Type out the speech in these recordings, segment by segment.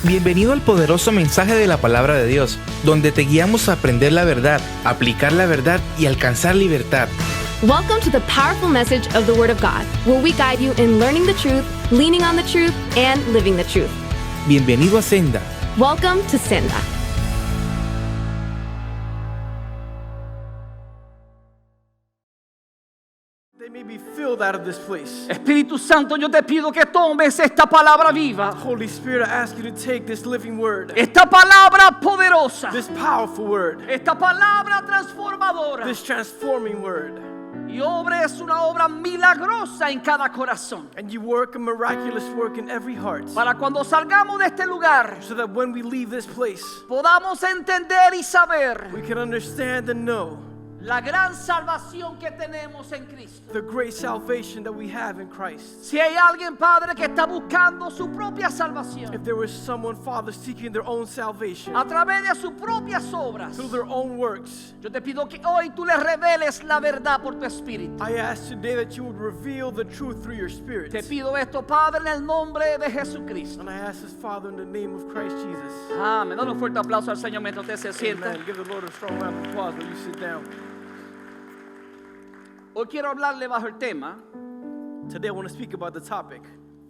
Bienvenido al poderoso mensaje de la palabra de Dios, donde te guiamos a aprender la verdad, aplicar la verdad y alcanzar libertad. Welcome to the powerful message of the Word of God, where we guide you in learning the truth, leaning on the truth, and living the truth. Bienvenido a Senda. Welcome to Senda. They may be filled out of this place. Espíritu Santo, yo te pido que tomes esta palabra viva, Holy Spirit, I ask you to take this living word, esta palabra poderosa, this powerful word, esta palabra transformadora, this transforming word, y obres una obra milagrosa en cada corazón. and you work a miraculous work in every heart, Para cuando salgamos de este lugar, so that when we leave this place, podamos entender y saber we can understand and know la gran salvación que tenemos en Cristo. the great salvation that we have in Christ. Si hay alguien, Padre, que está buscando su propia salvación If there was someone, Father, seeking their own salvation a través de sus propias obras, through their own works, yo te pido que hoy tú les reveles la verdad por tu Espíritu. I ask today that you would reveal the truth through your Spirit. Te pido esto, Padre, en el nombre de Jesucristo. And I ask this, Father, in the name of Christ Jesus. Amén. Dale un fuerte aplauso al Señor mientras usted se sienta. Amen. Give the Lord a strong round of applause when you sit down. Hoy quiero hablarle bajo el tema: Today I want to speak about the topic.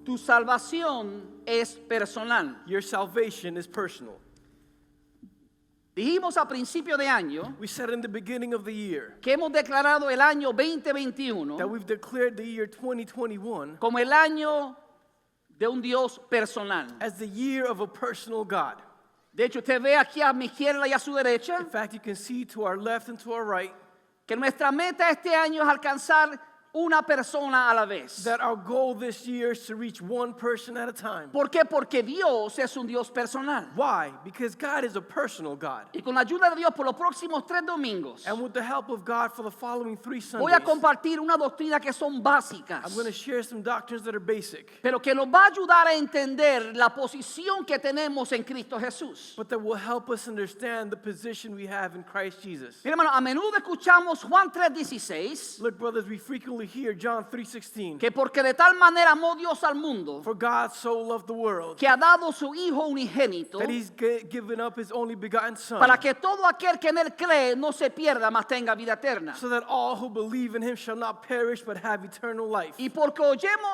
tu salvación es personal. Your salvation is personal. Dijimos a principio de año We said in the beginning of the year que hemos declarado el año 2021 that we've declared the year 2021 como el año de un Dios personal. as the year of a personal God. De hecho, usted ve aquí a mi izquierda y a su derecha In fact, you can see to our left and to our right que nuestra meta este año es alcanzar una persona a la vez. that our goal this year is to reach one person at a time. ¿Por qué? Porque Dios es un Dios personal. Why? Because God is a personal God. Y con la ayuda de Dios por los próximos 3 domingos And with the help of God for the following 3 voy a Sundays, compartir una doctrina que son básicas, I'm going to share some doctrines that are basic, pero que nos va a ayudar a entender la posición que tenemos en Cristo Jesús. but that will help us understand the position we have in Christ Jesus. Mira, hermano, a menudo escuchamos Juan 3:16, Look, brothers, we frequently hear John 3:16. que porque de tal manera amó Dios al mundo, For God so loved the world que ha dado su Hijo unigénito, that He's given up His only begotten Son, para que todo aquel que en él cree no se pierda, mas tenga vida eterna. so that all who believe in Him shall not perish but have eternal life. Y porque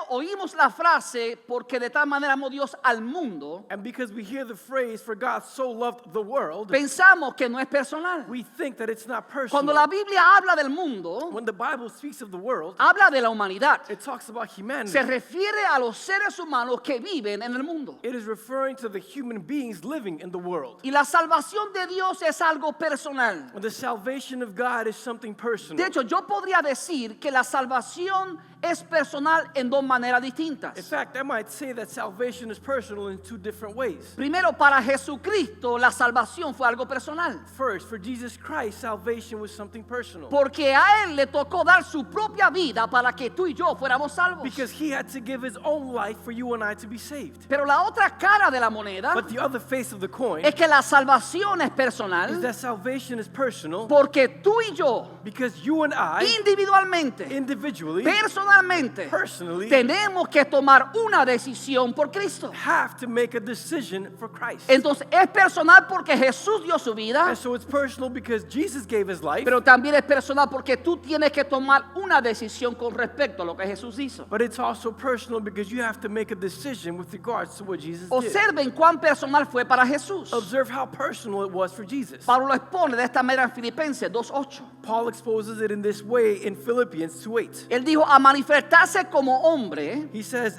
oímos la frase, porque de tal manera amó Dios al mundo, And because we hear the phrase, for God so loved the world, pensamos que no es personal. we think that it's not Cuando la personal. Biblia habla del mundo, When the Bible speaks of the world, habla de la humanidad. it talks about humanity. Se refiere a los seres humanos que viven en el mundo. It is referring to the human beings living in the world. Y la salvación de Dios es algo personal. And the salvation of God is something De personal. hecho, yo podría decir que la salvación es personal en 2 maneras In distintas. fact, I might say that salvation is personal in 2 different ways. Primero, para Jesucristo la salvación fue algo personal, First, for Jesus Christ, salvation was something personal. porque a Él le tocó dar su propia vida para que tú y yo fuéramos salvos. Because He had to give His own life for you and I to be saved. Pero la otra cara de la moneda But the other face of the coin es que la salvación es is personal, that salvation is personal porque tú y yo, because you and I, individualmente, individually, personalmente, personally, tenemos que tomar una decisión por Cristo. have to make a decision for Christ. Entonces es personal porque Jesús dio su vida, And so it's personal because Jesus gave His life, pero también es personal porque tú tienes que tomar una decisión con respecto a lo que Jesús hizo. but it's also personal because you have to make a decision with regards to what Jesus did. Observen cuán personal fue para Jesús. Observe how personal it was for Jesus. Pablo lo expone de esta manera en Filipenses 2:8. Paul exposes it in this way in Philippians 2:8. Él dijo, a manifestarse como hombre, He says,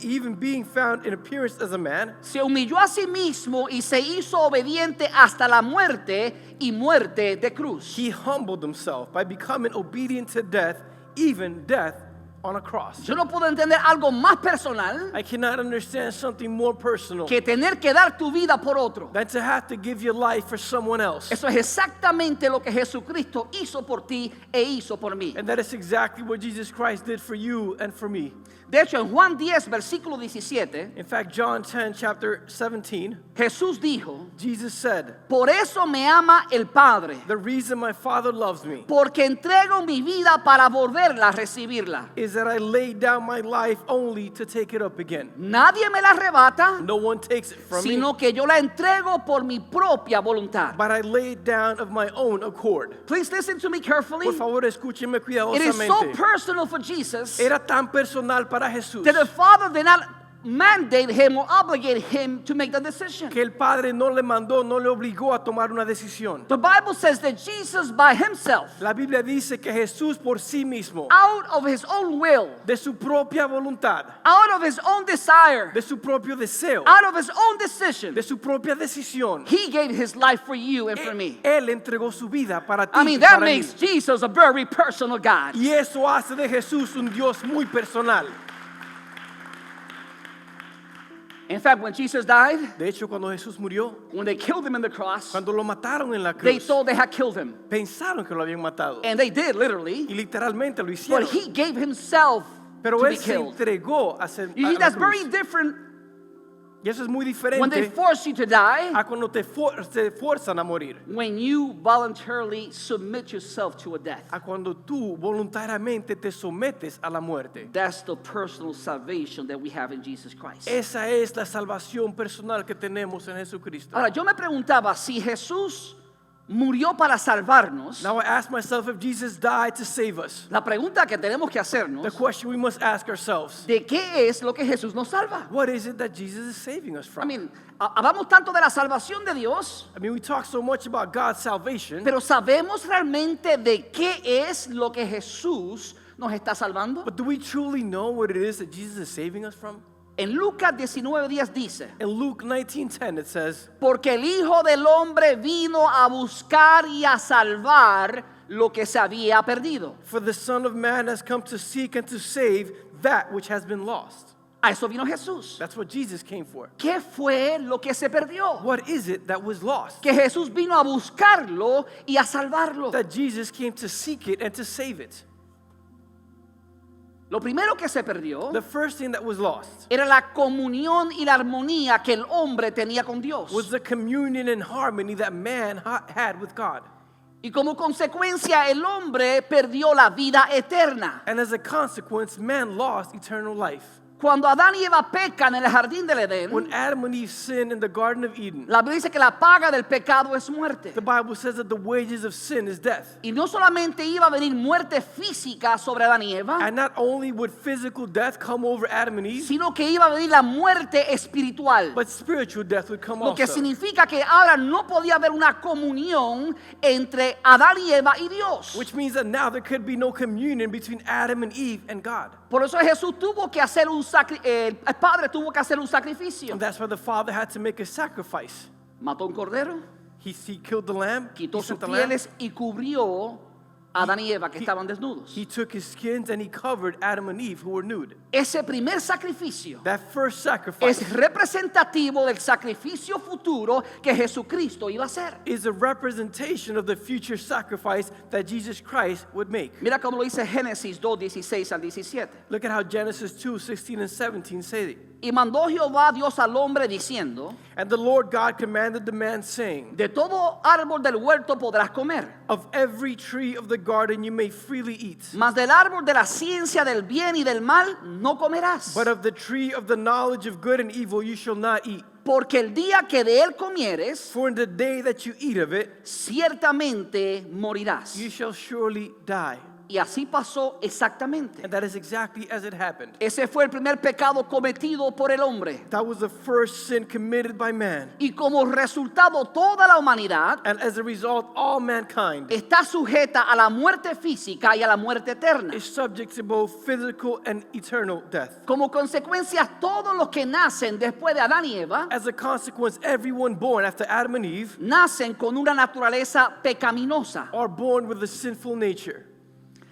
even being found in appearance as a man, se humilló a sí mismo y se hizo obediente hasta la muerte y muerte de cruz. He humbled Himself by becoming obedient to death, even death on a cross. Yo no puedo entender algo más personal I cannot understand something more personal que tener que dar tu vida por otro. than to have to give your life for someone else. Eso es exactamente lo que Jesucristo hizo por ti e hizo por mí. And that is exactly what Jesus Christ did for you and for me. De hecho, en Juan 10, versículo 17, In fact, John 10, chapter 17, Jesús dijo, Jesus said, por eso me ama el Padre, the reason my Father loves me porque entrego mi vida para volverla a recibirla. is is that I laid down my life only to take it up again. Nadie me la arrebata, No one takes it from me, sino que yo la entrego por mi propia voluntad. but I lay it down of my own accord. Please listen to me carefully. Por favor, escúchenme It is so cuidadosamente. personal for Jesus Era tan personal para Jesús that the Father did not mandate him or obligate him to make the decision. que el Padre no le mandó, no le obligó a tomar una decisión. The Bible says that Jesus by himself, La Biblia dice que Jesús por sí mismo, out of his own will, de su propia voluntad, out of his own desire, de su propio deseo, out of his own decision, de su propia decisión, he gave his life for you and for me. Él entregó su vida para ti I y mean, that para mí. makes Jesus a very personal God. Y eso hace de Jesús un Dios muy personal. In fact, when Jesus died, De hecho, cuando Jesús murió, when they killed him in the cross, cuando lo mataron en la they cruz, thought they had killed him. pensaron que lo habían matado. And they did, literally. Y literalmente lo But hicieron. he gave himself Pero to be él se killed. entregó a ser You a see, la that's cruz. very different Y eso es muy when they diferente force you to die, a cuando te fuerzan a morir. when you voluntarily submit yourself to a death. A cuando tú voluntariamente te sometes a la muerte. That's the personal salvation that we have in Jesus Christ. Esa es la salvación personal que tenemos en Jesucristo. Ahora, yo me preguntaba si Jesús murió para salvarnos. Now I ask myself, if Jesus died to save us, La pregunta que tenemos que the hacernos, question we must ask ourselves, ¿de qué es lo que Jesús nos salva? what is it that Jesus is saving us I from? mean, hablamos tanto de la salvación de Dios, We talk so much about God's salvation, pero ¿sabemos realmente de qué es lo que Jesús nos está salvando? but do we truly know what it is that Jesus is saving us from? En Lucas 19:10 dice, In Luke 19:10 it says, porque el Hijo del Hombre vino a buscar y a salvar lo que se había perdido. for the Son of Man has come to seek and to save that which has been lost. A eso vino Jesús. That's what Jesus came for. ¿Qué fue lo que se perdió? What is it that was lost? Que Jesús vino a buscarlo y a salvarlo. That Jesus came to seek it and to save it. Lo primero que se perdió The first thing that was lost era la comunión y la armonía que el hombre tenía con Dios. was the communion and harmony that man had with God. Y como consecuencia el hombre perdió la vida eterna. And as a consequence, man lost eternal life. Cuando Adán y Eva pecan en el jardín del Edén, When Adam and Eve sinned in the Garden of Eden, la Biblia dice que la paga del pecado es muerte. the Bible says that the wages of sin is death. Y no solamente iba a venir muerte física sobre Adán y Eva, And not only would physical death come over Adam and Eve, sino que iba a venir la muerte espiritual. but spiritual death would come Lo que also. significa que ahora no podía haber una comunión entre Adán y Eva y Dios. Which means that now there could be no communion between Adam and Eve and God. Por eso Jesús tuvo que hacer el Padre tuvo que hacer un sacrificio. And that's why the Father had to make a sacrifice. Mató un cordero, He killed the lamb, quitó he sus sent the lamb. pieles y cubrió a Adán y Eva que estaban desnudos. He took his skins and he covered Adam and Eve who were nude. Ese primer sacrificio That first sacrifice es representativo del sacrificio futuro que Jesucristo iba a hacer. is a representation of the future sacrifice that Jesus Christ would make. Mira cómo lo dice Génesis 2:16 al 17. Look at how Genesis 2:16 and 17 say it. Y mandó Jehová Dios al hombre diciendo, And the Lord God commanded the man, saying, de todo árbol del huerto podrás comer, of every tree of the garden you may freely eat, mas del árbol de la ciencia del bien y del mal no comerás. but of the tree of the knowledge of good and evil you shall not eat. Porque el día que de él comieres, For in the day that you eat of it, ciertamente morirás. you shall surely die. Y así pasó exactamente. And that is exactly as it happened. Ese fue el primer pecado cometido por el hombre. That was the first sin committed by man. Y como resultado toda la humanidad And as a result, all mankind está sujeta a la muerte física y a la muerte eterna. is subject to both physical and eternal death. Como consecuencia, todos los que nacen después de Adán y Eva As a consequence, everyone born after Adam and Eve nacen con una naturaleza pecaminosa. are born with a sinful nature.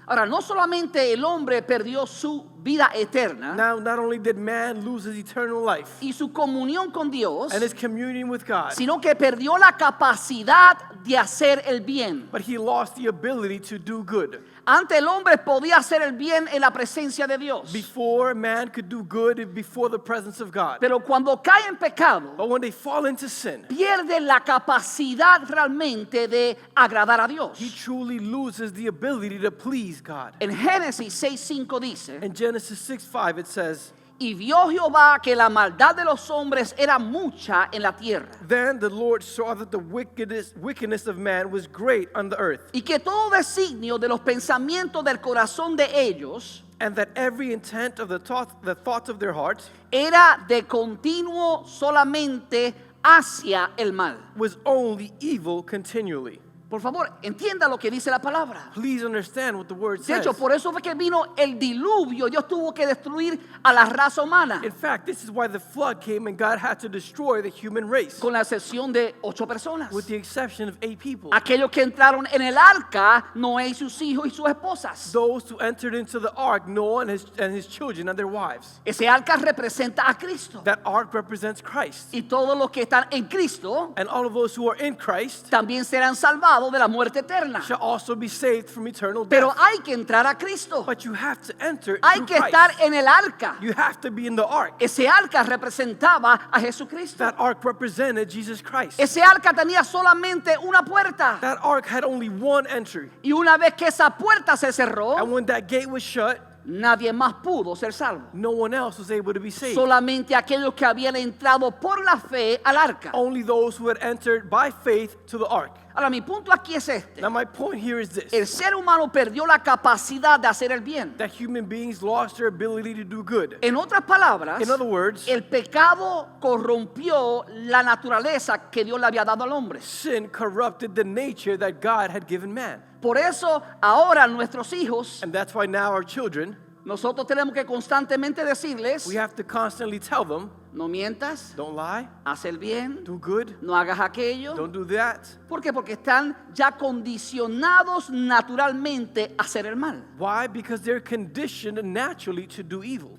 Ahora, no solamente el hombre perdió su vida eterna Now, not only did man lose his eternal life y su comunión con Dios, and his communion with God, sino que perdió la capacidad de hacer el bien. but he lost the ability to do good. Antes el hombre podía hacer el bien en la presencia de Dios. Before, man could do good before the presence of God. Pero cuando cae en pecado, But when they fall into sin, pierde la capacidad realmente de agradar a Dios. he truly loses the ability to please God. En Génesis 6:5 dice, In Genesis 6:5 it says, y vio Jehová que la maldad de los hombres era mucha en la tierra, Then the Lord saw that the wickedness of man was great on the earth, y que todo designio de los pensamientos del corazón de ellos and that every intent of the thoughts of their hearts era de continuo solamente hacia el mal. was only evil continually. Por favor, entienda lo que dice la palabra. Please understand what the word De says. hecho, por eso fue que vino el diluvio. Dios tuvo que destruir a la raza humana, In fact, this is why the flood came and God had to destroy the human race, con la excepción de 8 personas. with the exception of 8 people. Aquellos que entraron en el arca, Noé y sus hijos y sus esposas. Those who entered into the ark, Noah and his children and their wives. Ese arca representa a Cristo. That ark represents Christ. Y todos los que están en Cristo And all of those who are in Christ también serán salvados de la muerte eterna. shall also be saved from eternal Pero death. hay que entrar a Cristo. But you have to enter Hay through que estar Christ. en el arca. You have to be in the ark. Ese arca representaba a Jesucristo. That ark represented Jesus Christ. Ese arca tenía solamente una puerta. That ark had only one entry. Y una vez que esa puerta se cerró, And when that gate was shut, nadie más pudo ser salvo. no one else was able to be saved. Solamente aquellos que habían entrado por la fe al arca. Only those who had entered by faith to the ark. Ahora, mi punto aquí es este. Now my point here is this. El ser humano perdió la capacidad de hacer el bien. That human beings lost their ability to do good. En otras palabras, In other words, el pecado corrompió la naturaleza que Dios le había dado al hombre. sin corrupted the nature that God had given man. Por eso, ahora nuestros hijos, And that's why now our children, nosotros tenemos que constantemente decirles, we have to constantly tell them, no mientas, don't lie, haz el bien, do good, no hagas aquello. don't do that. ¿Por qué? Porque están ya condicionados naturalmente a hacer el mal. Why? Because they're conditioned naturally to do evil.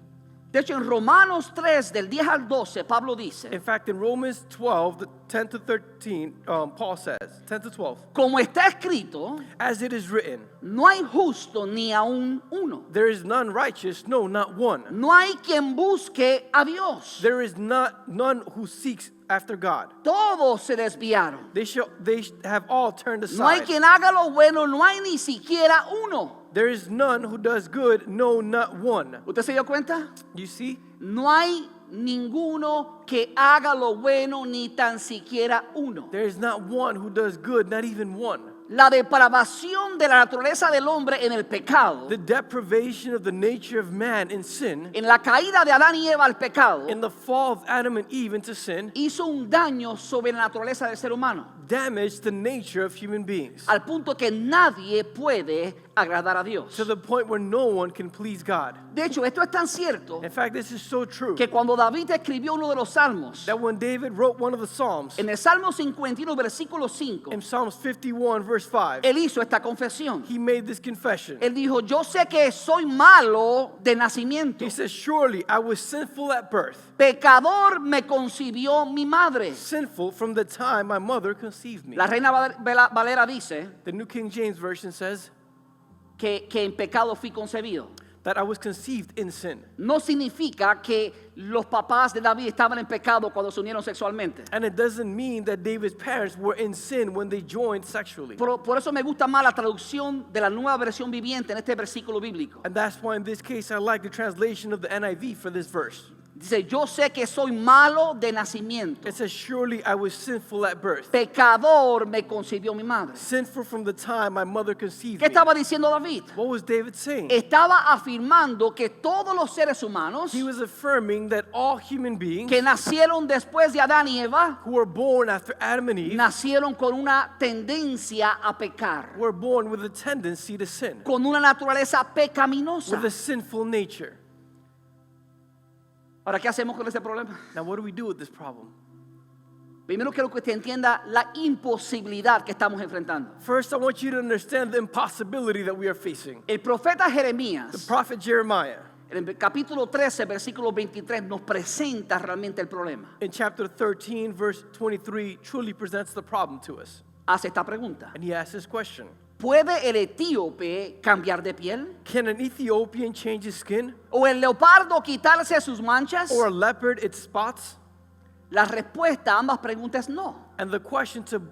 De hecho, en Romanos 3, del 10 al 12, Pablo dice, In fact, in Romans 12, 10 to 13, Paul says, 10 to 12, como está escrito, as it is written, no hay justo ni aún uno. there is none righteous, no, not one. No hay quien busque a Dios. There is none who seeks after God. Todos se desviaron. They have all turned No hay aside. quien haga lo bueno, no hay ni siquiera uno. There is none who does good, no, not one. ¿Usted se dio cuenta? You see? No hay ninguno que haga lo bueno, ni tan siquiera uno. There is not one who does good, not even one. La depravación de la naturaleza del hombre en el pecado, The deprivation of the nature of man in sin, en la caída de Adán y Eva al pecado, in the fall of Adam and Eve into sin, hizo un daño sobre la naturaleza del ser humano, damaged the nature of human beings al punto que nadie puede agradar a Dios. to the point where no one can please God. De hecho, esto es tan cierto In fact, this is so true que cuando David escribió uno de los salmos, that when David wrote one of the Psalms, en el Salmo 51, versículo 5, in Psalms 51, verse 5, él hizo esta confesión. he made this confession. Él dijo, yo sé que soy malo de nacimiento. He says, surely I was sinful at birth, Pecador me concibió mi madre. sinful from the time my mother conceived me. La Reina Valera dice The New King James Version says que en pecado fui concebido. that I was conceived in sin. No significa que los papás de David estaban en pecado cuando se unieron sexualmente. And it doesn't mean that David's parents were in sin when they joined sexually. Por eso me gusta más la traducción de la nueva versión viviente en este versículo bíblico. And that's why in this case I like the translation of the NIV for this verse. Dice, yo sé que soy malo de nacimiento. It says, surely I was sinful at birth, Pecador me concibió mi madre. sinful from the time my mother conceived ¿Qué me. estaba diciendo David? What was David saying? Estaba afirmando que todos los seres humanos He was affirming that all human beings que nacieron después de Adán y Eva who were born after Adam and Eve nacieron con una tendencia a pecar, were born with a tendency to sin, con una naturaleza pecaminosa. with a sinful nature. Ahora, ¿qué hacemos con ese problema? Now what do we do with this problem? Primero quiero que usted entienda la imposibilidad que estamos enfrentando. First, I want you to understand the impossibility that we are facing. El profeta The Jeremías, prophet Jeremiah, En el capítulo 13, versículo 23, nos presenta realmente el problema. In chapter 13, verse 23, truly presents the problem to us. Hace esta pregunta: And he asks this question: ¿puede el etíope cambiar de piel? can an Ethiopian change his skin? ¿O el leopardo quitarse sus manchas? Or a leopard its spots? La respuesta a ambas preguntas es no. And the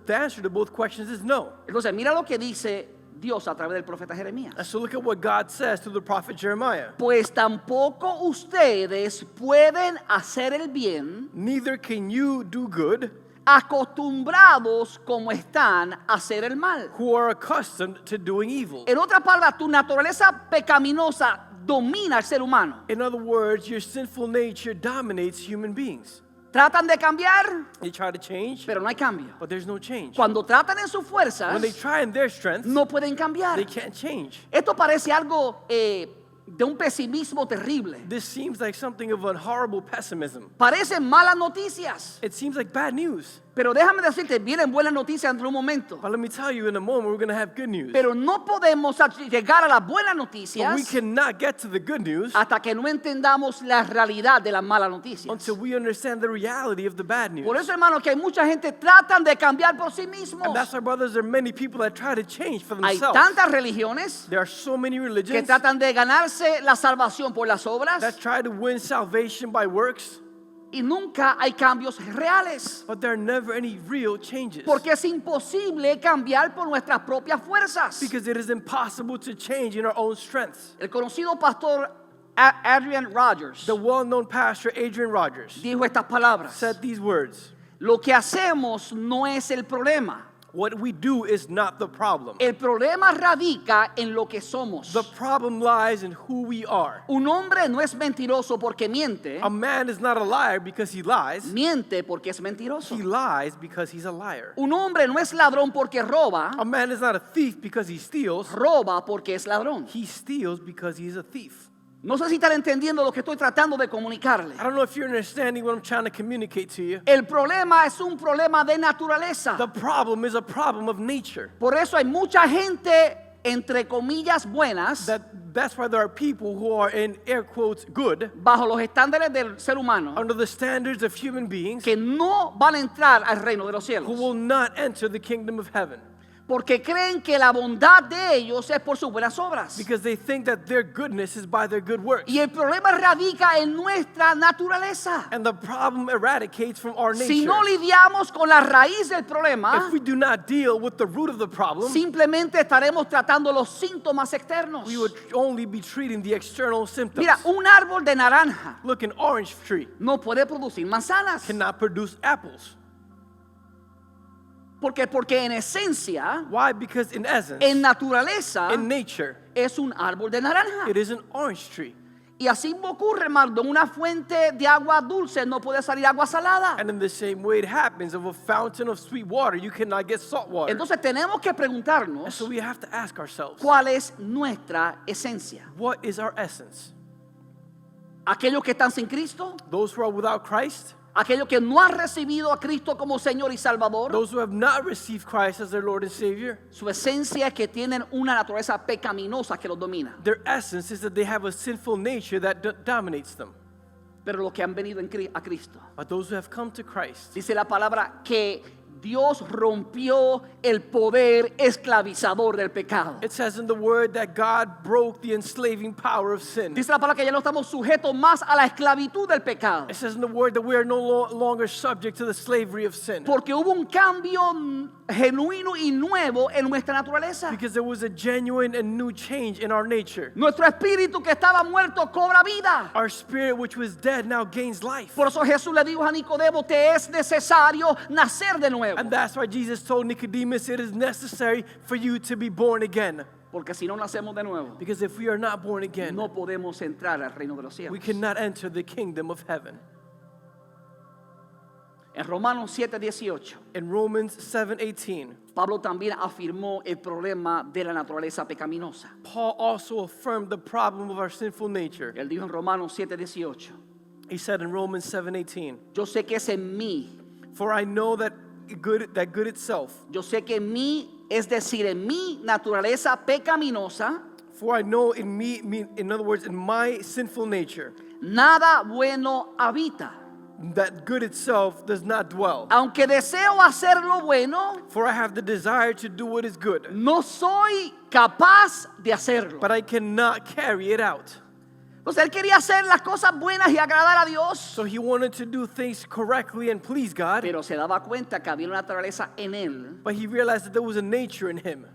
answer to both questions is no. Entonces, mira lo que dice Dios a través del profeta Jeremías. And so look at what God says to the prophet Jeremiah. Pues tampoco ustedes pueden hacer el bien, Neither can you do good, acostumbrados como están a hacer el mal. who are accustomed to doing evil. En otras palabras, tu naturaleza pecaminosa domina al ser humano. In other words, your sinful nature dominates human beings. Tratan de cambiar, They try to change, pero no hay cambio. but there's no change. Cuando tratan en sus fuerzas, When they try in their strength, no pueden cambiar. they can't change. Esto parece algo de un pesimismo terrible. This seems like something of a horrible pessimism. Parecen malas noticias. It seems like bad news. Pero déjame decirte, vienen buenas noticias dentro de un momento. But let me tell you, in a moment, we're going to have good news. Pero no podemos llegar a las buenas But we noticias cannot get to the good news hasta que no entendamos la realidad de las malas noticias. until we understand the reality of the bad news. Por eso, hermano, que hay mucha gente tratan de cambiar por sí mismos. And that's why, brothers, there are many people that try to change for Hay themselves. tantas religiones There are so many que religions tratan de ganarse la salvación por las obras that try to win salvation by works, y nunca hay cambios reales. but there are never any real changes. Porque es imposible cambiar por nuestras propias fuerzas. Because it is impossible to change in our own strengths. El conocido pastor Adrian Rogers The well-known pastor Adrian Rogers dijo estas palabras: said these words: lo que hacemos no es el problema. what we do is not the problem. El problema radica en lo que somos. The problem lies in who we are. Un hombre no es mentiroso porque miente. A man is not a liar because he lies. Miente porque es mentiroso. He lies because he's a liar. Un hombre no es ladrón porque roba. A man is not a thief because he steals. Roba porque es ladrón. He steals because he's a thief. No sé si están entendiendo lo que estoy tratando de comunicarle. I don't know if you're understanding what I'm trying to communicate to you. El problema es un problema de naturaleza. The problem is a problem of nature. Por eso hay mucha gente, entre comillas, buenas, That's why there are people who are, in air quotes, good, bajo los estándares del ser humano, under the standards of human beings, que no van a entrar al reino de los who cielos. will not enter the kingdom of heaven. Porque creen que la bondad de ellos es por sus buenas obras. Because they think that their goodness is by their good works. Y el problema radica en nuestra naturaleza. And the problem eradicates from our nature. Si no lidiamos con la raíz del problema, If we do not deal with the root of the problem, simplemente estaremos tratando los síntomas externos. we would only be treating the external symptoms. Mira, un árbol de naranja Look, an orange tree no puede producir manzanas. cannot produce apples. Porque en esencia, Why? Because in essence, en naturaleza, in nature, es un árbol de naranja. it is an orange tree. Y así ocurre, hermano, de una fuente de agua dulce no puede salir agua salada. And in the same way it happens, of a fountain of sweet water, you cannot get salt water. Entonces tenemos que And preguntarnos so we have to ask ourselves, cuál es nuestra esencia. what is our essence? Aquellos que están sin Cristo, Those who are without Christ, aquellos que no han recibido a Cristo como Señor y Salvador, those who have not received Christ as their Lord and Savior, su esencia es que tienen una naturaleza pecaminosa que los domina. their essence is that they have a sinful nature that dominates them. Pero los que han venido a Cristo, But those who have come to Christ, dice la palabra que Dios rompió el poder esclavizador del pecado. it says in the word that God broke the enslaving power of sin. Dice la palabra que ya no estamos sujetos más a la esclavitud del pecado. It says in the word that we are no longer subject to the slavery of sin. Porque hubo un cambio genuino y nuevo en nuestra naturaleza. Because there was a genuine and new change in our nature. Nuestro espíritu que estaba muerto cobra vida. Our spirit, which was dead, now gains life. Por eso Jesús le dijo a Nicodemo, te es necesario nacer de nuevo. And that's why Jesus told Nicodemus, it is necessary for you to be born again. Porque si no nacemos de nuevo, Because if we are not born again, no podemos entrar al reino de los cielos. we cannot enter the kingdom of heaven. En Romanos 7:18, In Romans 7:18, Pablo también afirmó el problema de la naturaleza pecaminosa. Paul also affirmed the problem of our sinful nature. Él dijo en Romanos 7:18, He said in Romans 7:18, yo sé que es en mí, for I know that good itself, yo sé que en mí, es decir, en mi naturaleza pecaminosa, For I know in in other words, in my sinful nature, nada bueno habita. that good itself does not dwell. Aunque deseo hacer lo bueno, For I have the desire to do what is good, no soy capaz de hacerlo. but I cannot carry it out. Entonces él quería hacer las cosas buenas y agradar a Dios, So he wanted to do things correctly and please God, pero se daba cuenta que había una naturaleza en él but he realized that there was a nature in him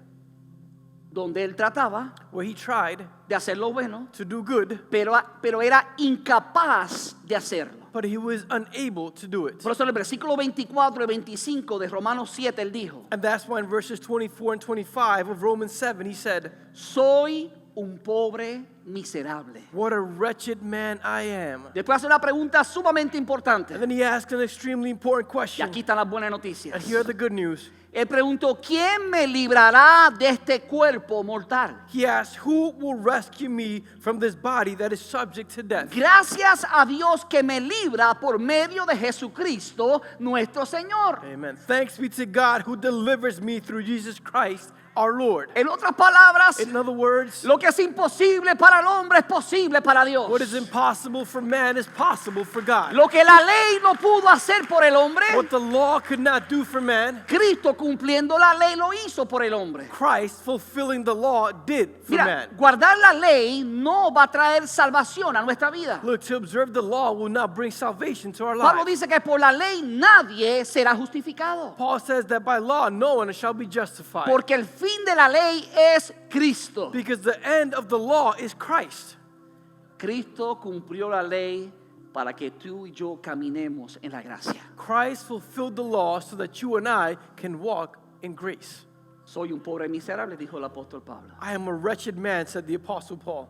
donde él trataba where he tried de hacer lo bueno, to do good, pero era incapaz de hacerlo. but he was unable to do it. Por eso en el versículo 24 y 25 de Romanos 7 él dijo, And that's why in verses 24 and 25 of Romans 7 he said, soy un pobre miserable. what a wretched man I am. Después hace una pregunta sumamente importante. And then he asked an extremely important Y question. aquí están las buenas noticias. And here are the good news. Él preguntó, ¿quién me librará de este cuerpo mortal? He asked, who will rescue me from this body that is subject to death? Gracias a Dios que me libra por medio de Jesucristo nuestro Señor. Amen. Thanks be to God who delivers me through Jesus Christ our Lord. En otras palabras, In other words, lo que es imposible para el hombre es posible para Dios. what is impossible for man is possible for God. Lo que la ley no pudo hacer por el hombre, What the law could not do for man, Cristo cumpliendo la ley lo hizo por el hombre. Christ fulfilling the law did for Mira, man. guardar la ley no va a traer salvación a nuestra vida. Look, to observe the law will not bring salvation to our Pablo lives. dice que por la ley nadie será justificado. Paul says that by law no one shall be justified. Porque el fin de la ley es Cristo. Because the end of the law is Christ. Cristo cumplió la ley para que tú y yo caminemos en la gracia. Christ fulfilled the law so that you and I can walk in grace. Soy un pobre miserable, dijo el apóstol Pablo. I am a wretched man, said the Apostle Paul.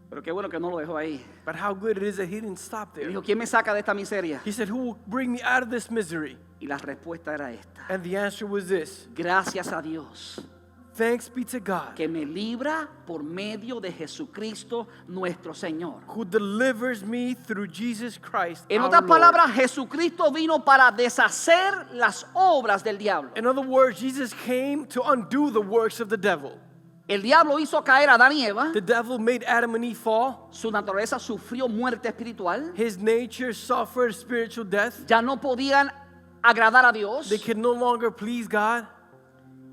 Pero qué bueno que no lo dejó ahí. But how good it is that he didn't stop there. Dijo, ¿quién me saca de esta miseria? He said, who will bring me out of this misery? Y la respuesta era esta. And the answer was this: Gracias a Dios thanks be to God que me libra por medio de Jesucristo nuestro Señor. who delivers me through Jesus Christ En our otras Lord. palabras, Jesucristo vino para deshacer las obras del diablo. In other words, Jesus came to undo the works of the devil. El diablo hizo caer a Adán y Eva. The devil made Adam and Eve fall. Su naturaleza sufrió muerte espiritual. His nature suffered spiritual death. Ya no podían agradar a Dios. They could no longer please God.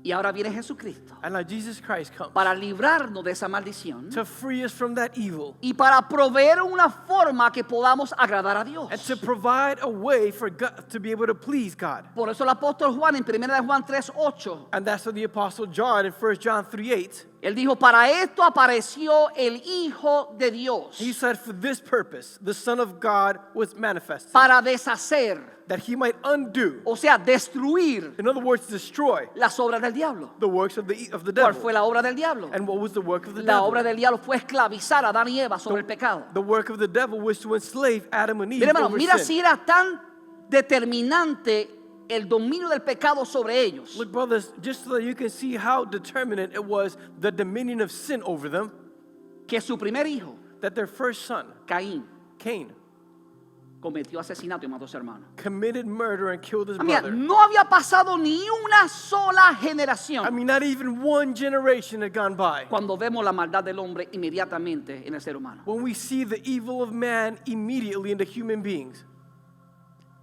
Y ahora viene Jesucristo And now Jesus Christ comes para librarnos de esa maldición to free us from that evil y para proveer una forma que podamos agradar a Dios. and to provide a way for God to be able to please God. Por eso el apóstol Juan en 1 de Juan 3:8, And that's what the Apostle John in 1 John 3:8, él dijo, para esto apareció el Hijo de Dios, he said, for this purpose the Son of God was manifested, para deshacer, that he might undo, o sea, destruir in other words, destroy las obras del diablo. the works of the ¿Cuál devil. fue la obra del diablo? And what was the work of the La devil? obra del diablo fue esclavizar a Adán y Eva sobre el pecado. The work of the devil was to enslave Adam and Eve Mira, hermano, over mira sin. si era tan determinante el dominio del pecado sobre ellos, Look, brothers, just so that you can see how determinant it was, the dominion of sin over them, que su primer hijo, that their first son, Caín, Cain, cometió asesinato y mató a su hermano. committed murder and killed his Mira, brother. no había pasado ni una sola generación I mean, not even one generation had gone by cuando vemos la maldad del hombre inmediatamente en el ser humano. when we see the evil of man immediately in the human beings.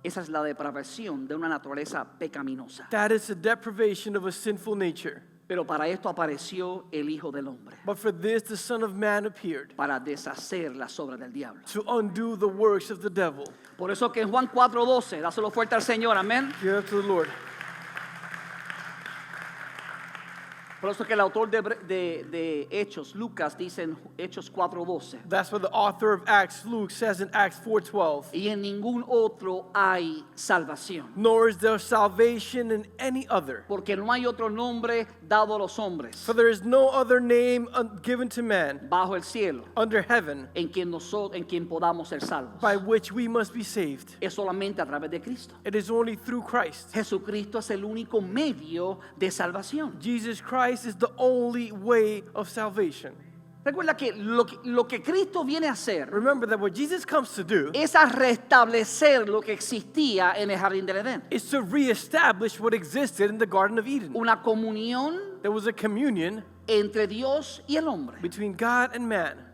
Esa es la depravación de una naturaleza pecaminosa. That is the deprivation of a sinful nature. Pero para esto apareció el Hijo del Hombre, But for this, the Son of Man appeared para deshacer las obras del diablo. to undo the works of the devil. Por eso que en Juan 4:12, dáselo fuerte al Señor, amén. Give it to the Lord. Por eso que el autor de Hechos, Lucas, dice en Hechos 4:12, That's what the author of Acts, Luke, says in Acts 4:12. y en ningún otro hay salvación, Nor is there salvation in any other. porque no hay otro nombre dado a los hombres For there is no other name given to man bajo el cielo under heaven en quien podamos ser salvos. by which we must be saved. Es solamente a través de Cristo. It is only through Christ. Jesucristo es el único medio de salvación. Jesus Christ is the only way of salvation. Recuerda que lo que Cristo viene a hacer Remember that what Jesus comes to do es a restablecer lo que existía en el jardín del Edén. is to reestablish what existed in the Garden of Eden. Una comunión There was a communion entre Dios y el hombre. between God and man,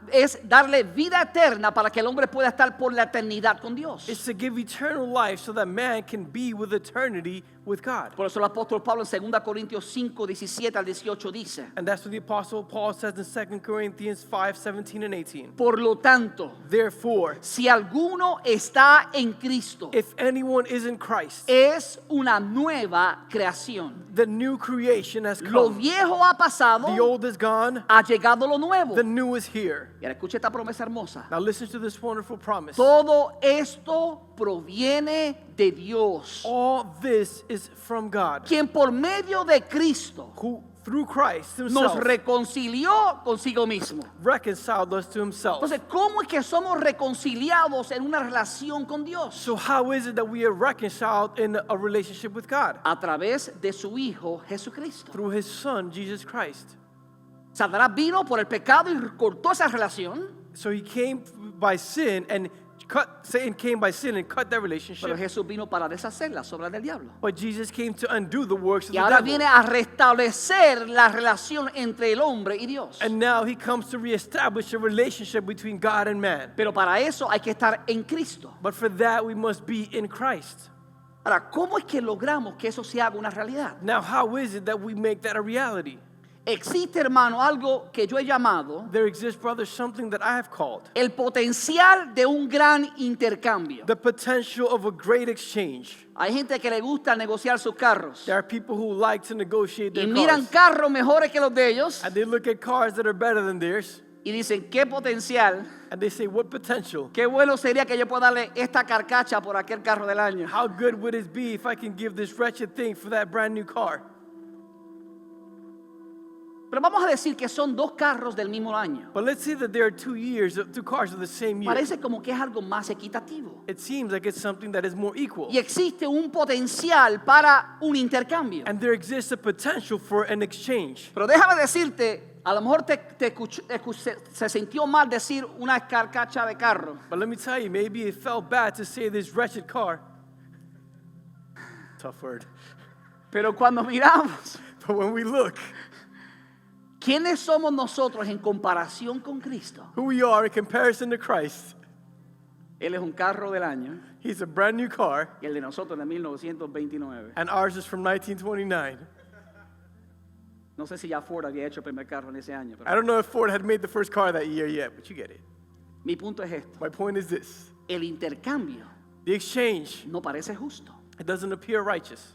Es darle vida eterna para que el hombre pueda estar por la eternidad con Dios. is to give eternal life so that man can be with eternity with God. Por eso el apóstol Pablo en 2 Corintios 5, 17 al 18 dice: And that's what the Apostle Paul says in 2 Corinthians 5, 17 and 18. por lo tanto, Therefore, si alguno está en Cristo, if anyone is in Christ, es una nueva creación. the new creation has Lo come. viejo ha pasado, The old is gone, ha llegado lo nuevo. the new is here. Y ahora escuche esta promesa hermosa. Now listen to this wonderful promise. Todo esto proviene de Dios, All this is from God, quien por medio de Cristo who through Christ nos himself reconcilió consigo mismo. reconciled us to himself. Entonces, ¿cómo es que somos reconciliados en una relación con Dios? So how is it that we are reconciled in a relationship with God? A través de su Hijo Jesucristo. Through his son, Jesus Christ. Satanás vino por el pecado y cortó esa relación, So he came by sin and Satan came by sin and cut that pero relationship. Jesús vino para deshacer las obras del diablo. But Jesus came to undo the works of Y the ahora devil. viene a restablecer la relación entre el hombre y Dios. And now he comes to reestablish a relationship between God and man. Pero para eso hay que estar en Cristo. But for that we must be in Christ. Ahora, ¿cómo es que logramos que eso se haga una realidad? Now how is it that we make that a reality? Existe, hermano, algo que yo he llamado There exists, brothers, something that I have called el potencial de un gran intercambio. the potential of a great exchange. Hay gente que le gusta negociar sus carros There are people who like to negotiate y their miran cars. carros mejores que los de ellos And they look at cars that are better than theirs. y dicen, qué potencial, And they say, what potential? qué bueno sería que yo pueda darle esta carcacha por aquel carro del año. How good would it be if I can give this wretched thing for that brand new car? Pero vamos a decir que son dos carros del mismo año. But let's say that there are 2 cars of the same year. Parece como que es algo más equitativo. It seems like it's something that is more equal. Y existe un potencial para un intercambio. And there exists a potential for an exchange. Pero déjame decirte, a lo mejor se sintió mal decir una carcacha de carro. But let me tell you, maybe it felt bad to say this wretched car. Tough word. Pero cuando miramos, But when we look, ¿quiénes somos nosotros en comparación con Cristo? who we are in comparison to Christ, Él es un carro del año he's a brand new car, y el de nosotros de 1929. and ours is from 1929. No sé si ya Ford había hecho el primer carro en ese año. I Pero don't know if Ford had made the first car that year yet, but you get it. mi punto es esto. My point is this. El intercambio The exchange, no parece justo. it doesn't appear righteous.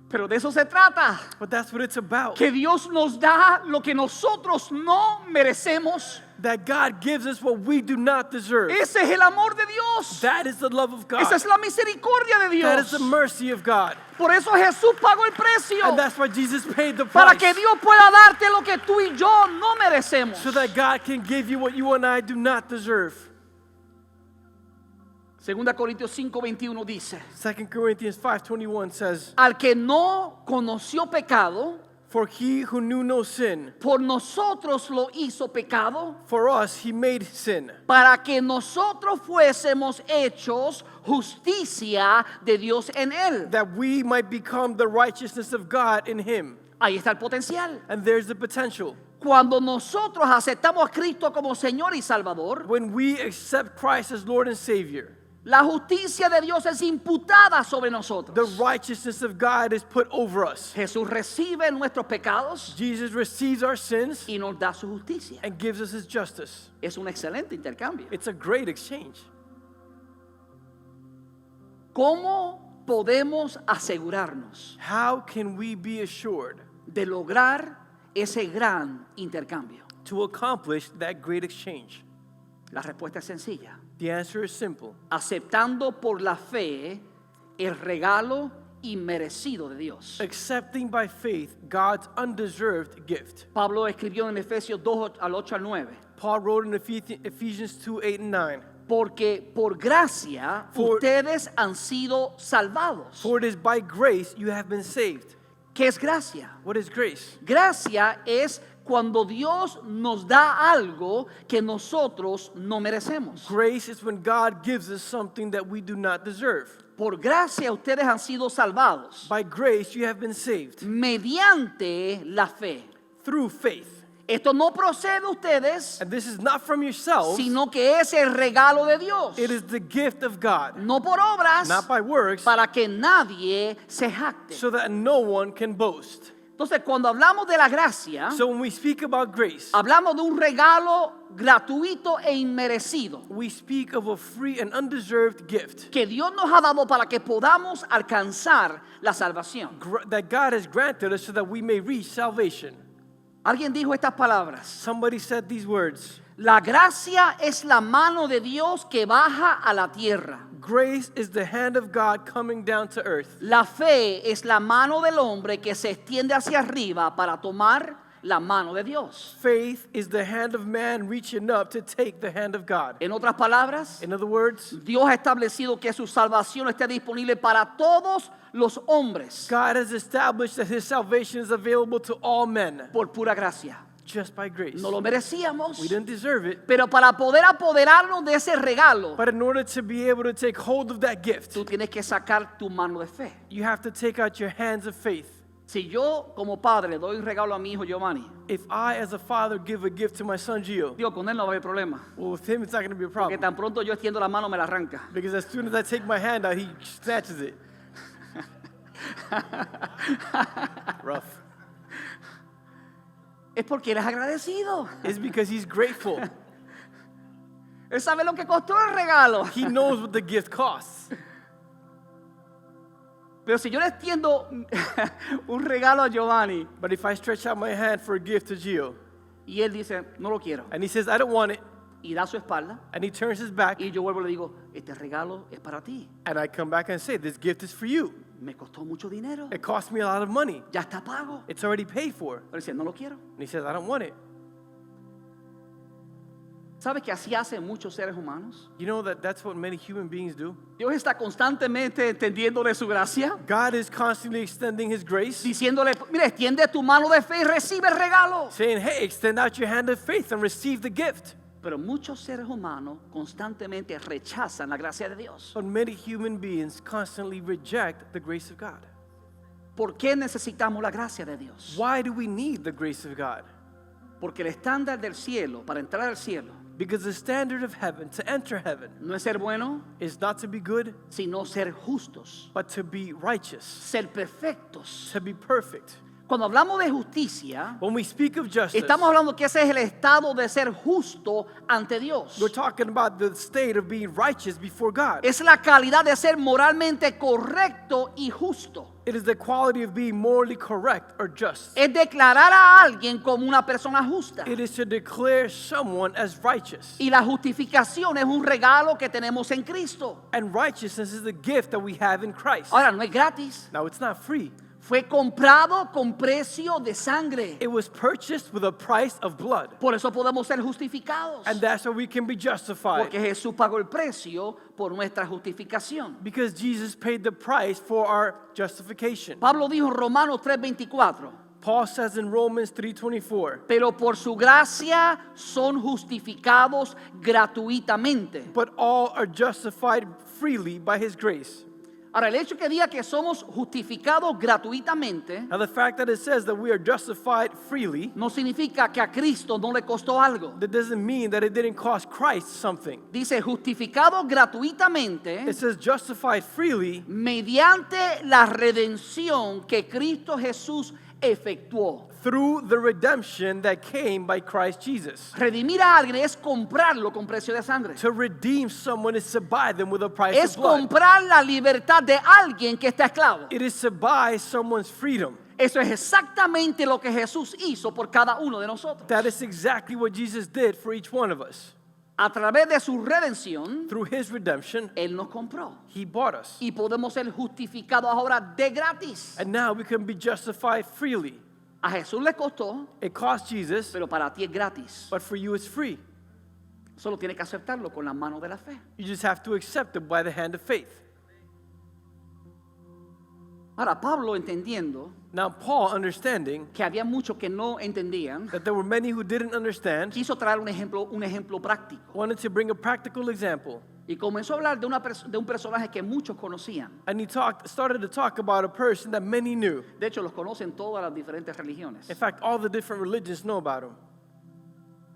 Pero de eso se trata. But that's what it's about. Que Dios nos da lo que nosotros no merecemos. That God gives us what we do not deserve. Ese es el amor de Dios. That is the love of God. Esa es la misericordia de That is Dios. the mercy of God. Por eso Jesús pagó el precio. And that's why Jesus paid the Para price. que Dios pueda darte lo que tú y yo no merecemos. So that God can give you what you and I do not deserve. 2 Corintios 5:21 dice: 2 Corinthians 5:21 says, al que no conoció pecado, for he who knew no sin, por nosotros lo hizo pecado, for us he made sin, para que nosotros fuésemos hechos justicia de Dios en él. that we might become the righteousness of God in him. Ahí está el potencial. And there's the potential. Cuando nosotros aceptamos a Cristo como Señor y Salvador, When we accept Christ as Lord and Savior, la justicia de Dios es imputada sobre the nosotros. righteousness of God is put over us. Jesús recibe nuestros pecados Jesus receives our sins y nos da su justicia. and gives us his justice. Es un excelente intercambio. It's a great exchange. ¿Cómo podemos asegurarnos How can we be assured de lograr ese gran intercambio? to accomplish that great exchange? La respuesta es sencilla. The answer is simple. Aceptando por la fe el regalo inmerecido de Dios. Accepting by faith God's undeserved gift. Pablo escribió en Efesios 2, al 8 al 9. Paul wrote in Ephesians 2:8 and 9. Porque por gracia ustedes han sido salvados. For it is by grace you have been saved. ¿Qué es gracia? What is grace? Gracia es cuando Dios nos da algo que nosotros no merecemos. Grace is when God gives us something that we do not deserve. Por gracia ustedes han sido salvados By grace you have been saved mediante la fe. through faith. Esto no procede de ustedes, And this is not from yourselves, sino que es el regalo de Dios. it is the gift of God, No por obras, not by works, para que nadie se jacte. so that no one can boast. Entonces, cuando hablamos de la gracia, So when we speak about grace, hablamos de un regalo gratuito e inmerecido we speak of a free and undeserved gift que Dios nos ha dado para que podamos alcanzar la salvación. that God has granted us so that we may reach salvation. Alguien dijo estas palabras: Somebody said these words: la gracia es la mano de Dios que baja a la tierra. grace is the hand of God coming down to earth. La fe es la mano del hombre que se extiende hacia arriba para tomar la mano de Dios. Faith is the hand of man reaching up to take the hand of God. En otras palabras, In other words, Dios ha establecido que su salvación esté disponible para todos los hombres God has established that his salvation is available to all men por pura gracia. just by grace. No lo merecíamos, We didn't deserve it, pero para poder apoderarnos de ese regalo, but in order to be able to take hold of that gift, tú tienes que sacar tu mano de fe. you have to take out your hands of faith. Si yo como padre le doy un regalo a mi hijo Giovanni, If I, as a father, give a gift to my son Gio, Dios, con él no va a haber problema, well, with him it's not going to be a porque problem. tan pronto yo extiendo la mano me la arranca. Because as soon as I take my hand out, he snatches it. Rough. Es porque él es agradecido. It's because he's grateful. Él sabe lo que costó el regalo. He knows what the gift costs. Pero si yo le extiendo un regalo a Giovanni But if I stretch out my hand for a gift to Gio, y él dice, no lo quiero, and he says, I don't want it, y da su espalda, and he turns his back, y yo vuelvo y le digo, este regalo es para ti. and I come back and say, this gift is for you. Me costó mucho dinero. It cost me a lot of money. Ya está pago. It's already paid for. Pero dice, no lo quiero. And he says, I don't want it. ¿Sabe que así hacen muchos seres humanos? You know that that's what many human beings do? Dios está constantemente entendiendo de su gracia, God is constantly extending his grace, diciéndole, mira, extiende tu mano de fe y recibe el regalo. saying, hey, extend out your hand of faith and receive the gift. Pero muchos seres humanos constantemente rechazan la gracia de Dios. But many human beings constantly reject the grace of God. ¿Por qué necesitamos la gracia de Dios? Why do we need the grace of God? Porque el estándar del cielo, para entrar al cielo, Because the standard of heaven, to enter heaven, no es ser bueno, is not to be good, sino ser justos, but to be righteous, ser perfectos. to be perfect. Cuando hablamos de justicia, When we speak of justice, estamos hablando que ese es el estado de ser justo ante Dios. we're talking about the state of being righteous before God. Es la calidad de ser moralmente correcto y justo. It is the quality of being morally correct or just. Es declarar a alguien como una persona justa. It is to declare someone as righteous. Y la justificación es un regalo que tenemos en Cristo. And righteousness is the gift that we have in Christ. Ahora, no es gratis. Now, it's not free. Fue comprado con precio de sangre. It was purchased with a price of blood. Por eso podemos ser justificados. And that's why we can be justified. Porque Jesús pagó el precio por nuestra justificación. Because Jesus paid the price for our justification. Pablo dijo en Romanos 3:24. Paul says in Romans 3:24, Pero por su gracia son justificados gratuitamente. but all are justified freely by his grace. Ahora, el hecho que diga que somos justificados gratuitamente Now, the fact that it says that we are justified freely, no significa que a Cristo no le costó algo. that doesn't mean that it didn't cost Christ something. Dice justificados gratuitamente It says justified freely mediante la redención que Cristo Jesús efectuó. through the redemption that came by Christ Jesus. Redimir a alguien es comprarlo con precio de sangre. To redeem someone is to buy them with a price Es of blood. comprar la libertad de alguien que está esclavo. It is to buy someone's freedom. Eso es exactamente lo que Jesús hizo por cada uno de nosotros. That is exactly what Jesus did for each one of us. A través de su redención, Through his redemption, Él nos compró. he bought us. Y podemos ser justificados ahora de gratis. And now we can be justified freely. A Jesús le costó, It cost Jesus, pero para ti es gratis. but for you it's free. Solo tienes que aceptarlo con la mano de la fe. You just have to accept it by the hand of faith. Ahora, Pablo, entendiendo Now, Paul, understanding que había muchos que no entendían, that there were many who didn't understand, quiso traer un ejemplo práctico. wanted to bring a practical example. Y comenzó a hablar de un personaje que muchos conocían. And he started to talk about a person that many knew. De hecho, los conocen todas las diferentes religiones. In fact, all the different religions know about him.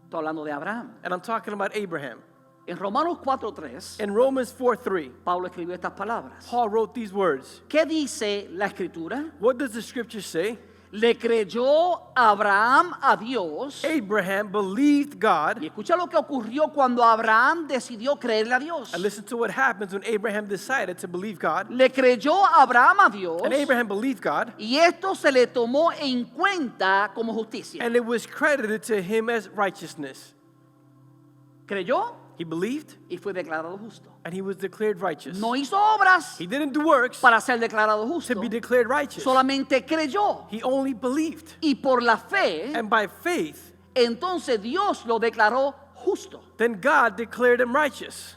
Estoy hablando de Abraham. And I'm talking about Abraham. En Romanos 4:3, In Romans 4:3, Pablo escribió estas palabras. Paul wrote these words. ¿Qué dice la Escritura? What does the scripture say? Le creyó Abraham a Dios. Abraham believed God. Y escucha lo que ocurrió cuando Abraham decidió creerle a Dios. And listen to what happens when Abraham decided to believe God. Le creyó Abraham a Dios. And Abraham believed God. Y esto se le tomó en cuenta como justicia. And it was credited to him as righteousness. Creyó He believed y fue declarado justo. and he was declared righteous. No hizo obras He didn't do works para ser declarado to justo. be declared righteous. Solamente creyó. He only believed. Y por la fe, And by faith, entonces Dios lo declaró justo. then God declared him righteous.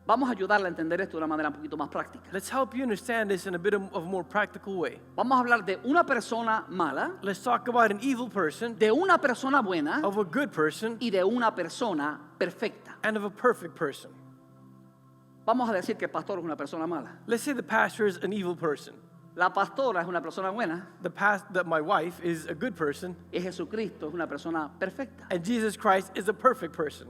Vamos a ayudarle a entender esto de una manera un poquito más práctica. Let's help you understand this in a bit of a more practical way. Vamos a hablar de una persona mala, Let's talk about an evil person, de una persona buena of a good person, y de una persona perfecta. and of a perfect person. Vamos a decir que el pastor es una persona mala. Let's say the pastor is an evil person. La pastora es una persona buena That my wife is a good person, y Jesucristo es una persona perfecta. and Jesus Christ is a perfect person.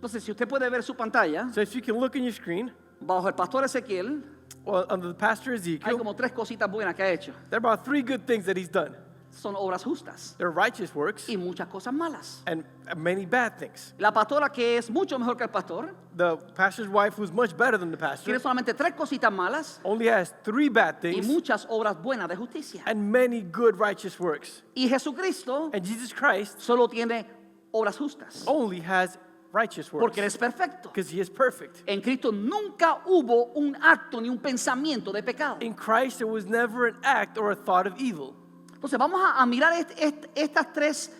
Entonces, si usted puede ver su pantalla, So if you can look in your screen, bajo el pastor Ezequiel, well, under the pastor hay Ezekiel, como 3 cositas buenas que ha hecho. there are about 3 good things that he's done. Son obras justas There are righteous works y muchas cosas malas. and many bad things. La pastora, que es mucho mejor que el pastor, The pastor's wife, who's much better than the pastor, tiene solamente 3 cositas malas only has 3 bad y things muchas obras buenas de justicia. and many good righteous works. Y Jesucristo And Jesus Christ solo tiene obras justas only has righteous works porque Él es perfecto. because he is perfect. En Cristo nunca hubo un acto ni un pensamiento de pecado. In Christ, there was never an act or a thought of evil. Entonces vamos a mirar estas 3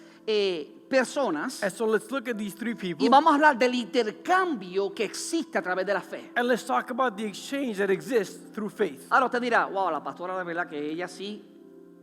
personas And so let's look at these 3 people y vamos a hablar del intercambio que existe a través de la fe. and let's talk about the exchange that exists through faith. Ahora usted dirá, wow, la pastora de verdad que ella sí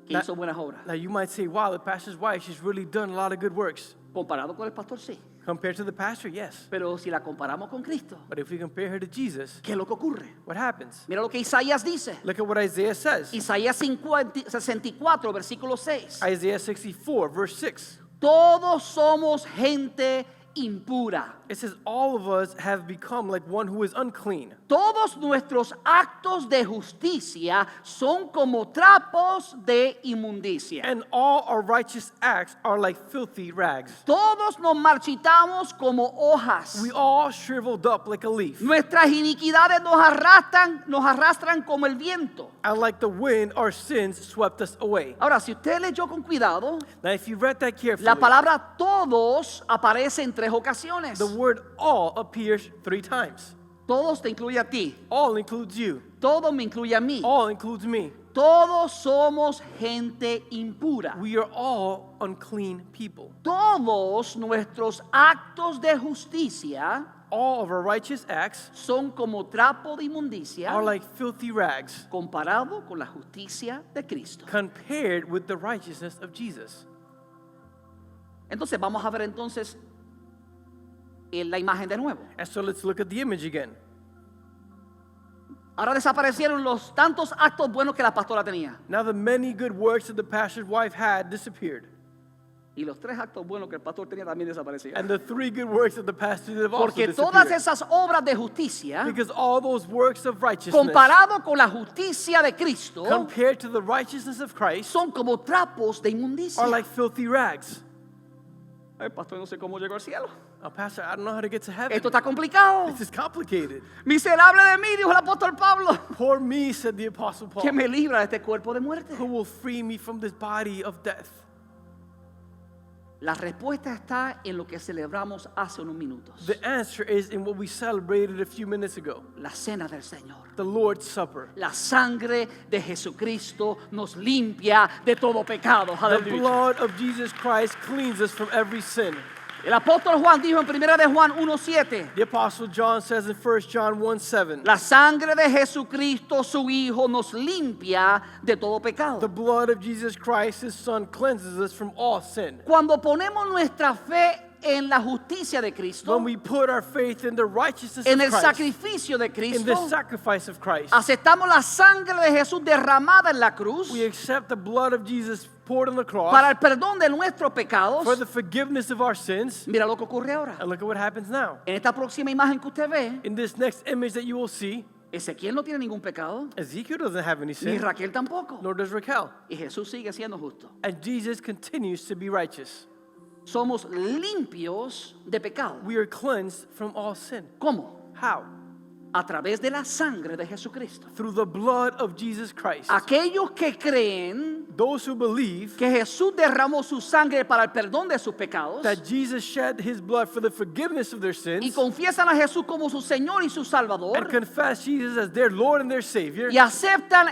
que hizo buenas obras. Now you might say, wow, the pastor's wife, she's really done a lot of good works. Comparado con el pastor, sí. Compared to the pastor, yes. Pero si la comparamos con Cristo, But if we compare her to Jesus, ¿qué es lo que ocurre? what happens? Mira lo que Isaías dice. Look at what Isaiah says. Isaías 64, versículo 6. Isaiah 64, verse 6. Todos somos gente impura. It says, all of us have become like one who is unclean. Todos nuestros actos de justicia son como trapos de inmundicia. And all our righteous acts are like filthy rags. Todos nos marchitamos como hojas. We all shriveled up like a leaf. Nuestras iniquidades nos arrastran como el viento. And like the wind, our sins swept us away. Ahora, si usted leyó con cuidado, Now, if you read that carefully, la palabra todos aparece en 3 ocasiones. the word all appears 3 times. Todos te incluye a ti. All includes you. Todo me incluye a mí. All includes me. Todos somos gente impura. We are all unclean people. Todos nuestros actos de justicia All of our righteous acts son como trapo de inmundicia are like filthy rags comparado con la justicia de Cristo. compared with the righteousness of Jesus. Entonces vamos a ver entonces la imagen de nuevo. And so let's look at the image again. Ahora desaparecieron los tantos actos buenos que la pastora tenía. Now the many good works that the pastor's wife had disappeared. Y los 3 actos buenos que el pastor tenía también desaparecieron. And the 3 good works that the pastor did have also Porque todas disappeared. esas obras de justicia, Because all those works of righteousness comparado con la justicia de Cristo, compared to the righteousness of Christ son como trapos de inmundicia. are like filthy rags. El pastor no sé cómo llegó al cielo. Oh, pastor, I don't know how to get to heaven. Esto está complicado. This is complicated. Miserable de mí, dijo el apóstol Pablo, Poor me, said the apostle que Paul. me libra de este cuerpo de muerte. Who will free me from this body of death? La respuesta está en lo que celebramos hace unos minutos. The answer is in what we celebrated a few minutes ago. La cena del Señor. The Lord's Supper. La sangre de Jesucristo nos limpia de todo pecado. The Aleluya. blood of Jesus Christ cleans us from every sin. El apóstol Juan dijo en 1 de Juan 1:7. The apostle John says in 1 John 1:7. La sangre de Jesucristo, su Hijo, nos limpia de todo The pecado. blood of Jesus Christ, his son, cleanses us from all sin. Cuando ponemos nuestra fe en la justicia de Cristo, when we put our faith in the righteousness en of el Christ, sacrificio de in the Cristo, sacrifice of Christ, aceptamos la sangre de Jesús derramada en la cruz we accept the blood of Jesus poured on the cross para el perdón de nuestros pecados. for the forgiveness of our sins. Mira lo que ocurre ahora. And look at what happens now. En esta próxima imagen que usted ve, In this next image that you will see, Ezequiel no tiene ningún pecado, Ezekiel doesn't have any ni sin, Raquel tampoco. nor does Raquel. Y Jesús sigue siendo justo. And Jesus continues to be righteous. Somos limpios de pecado. We are cleansed from all sin. ¿Cómo? How? A través de la sangre de Jesucristo. Through the blood of Jesus Christ. Aquellos que creen Those who believe que Jesús derramó su sangre para el perdón de sus pecados that Jesus shed his blood for the forgiveness of their y sins confiesan a Jesús como su Señor y su and Salvador confess Jesus as their Lord and their Savior y aceptan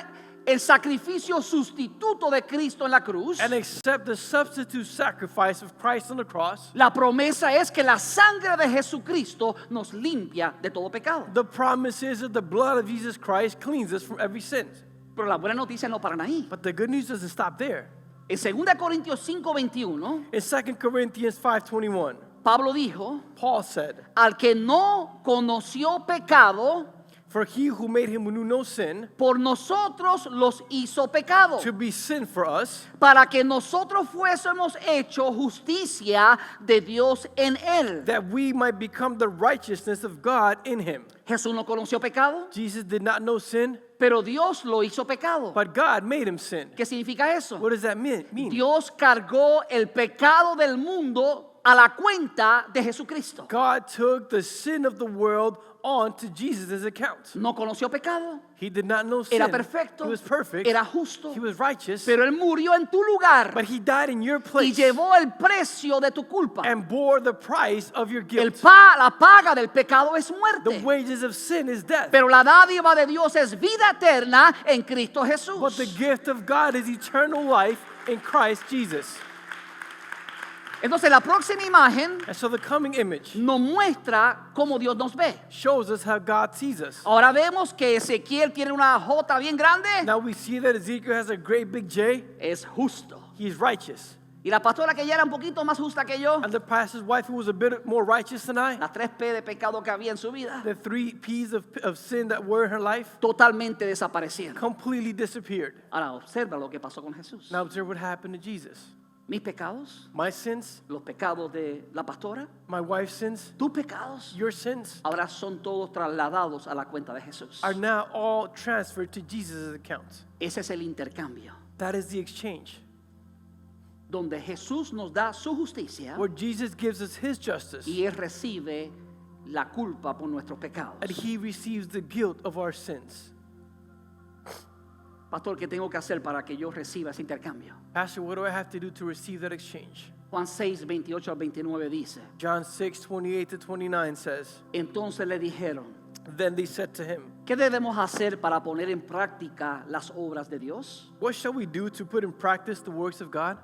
el sacrificio sustituto de Cristo en la cruz, and accept the substitute sacrifice of Christ on the cross, la promesa es que la sangre de Jesucristo nos limpia de todo pecado. the promise is that the blood of Jesus Christ cleans us from every sin. Pero las buenas noticias no paran ahí. But the good news doesn't stop there. En 2 Corintios 5:21, In 2 Corinthians 5:21, Pablo dijo, Paul said, al que no conoció pecado, "For he who made him who knew no sin por nosotros los hizo pecado, to be sin for us, para que nosotros fuésemos hecho justicia de Dios en él." that we might become the righteousness of God in him." Jesús no conoció pecado, Jesus did not know sin, pero Dios lo hizo pecado. but God made him sin. ¿Qué significa eso? What does that mean? Dios cargó el pecado del mundo a la cuenta de Jesucristo. God took the sin of the world onto Jesus' account. No conoció pecado, He did not know sin. era perfecto, He was perfect. era justo, He was righteous. pero él murió en tu lugar But he died in your y place llevó el precio de tu culpa. and bore the price of your guilt. La paga del pecado es The muerte, wages of sin is death. pero la dádiva de Dios es vida eterna en Cristo But the Jesús. gift of God is eternal life in Christ Jesus. Entonces la próxima imagen And so the coming image nos muestra cómo Dios nos ve. shows us how God sees us. Ahora vemos que Ezequiel tiene una J bien grande. Now we see that Ezekiel has a great big J. Es justo. He's righteous. Y la pastora que ya era un poquito más justa que yo, And the pastor's wife who was a bit more righteous than I, las 3 P de pecado que había en su vida, the 3 P's of sin that were in her life, totalmente desaparecieron. completely disappeared. Ahora observa lo que pasó con Jesús. Now observe what happened to Jesus. Mis pecados, My sins, los pecados de la pastora, my wife's sins, tus pecados, your sins ahora son todos trasladados a la cuenta de Jesús. are now all transferred to Jesus' account. Ese es el intercambio, That is the exchange. donde Jesús nos da su justicia Where Jesus gives us his justice y Él recibe la culpa por nuestros pecados. and he receives the guilt of our sins. Pastor, ¿qué tengo que hacer para que yo reciba ese intercambio? Pastor, what do I have to do to receive that exchange? Juan 6, 28 al 29 dice, John 6:28-29 says, entonces le dijeron, Then they said to him, ¿qué debemos hacer para poner en práctica las obras de Dios? What shall we do to put in practice the works of God?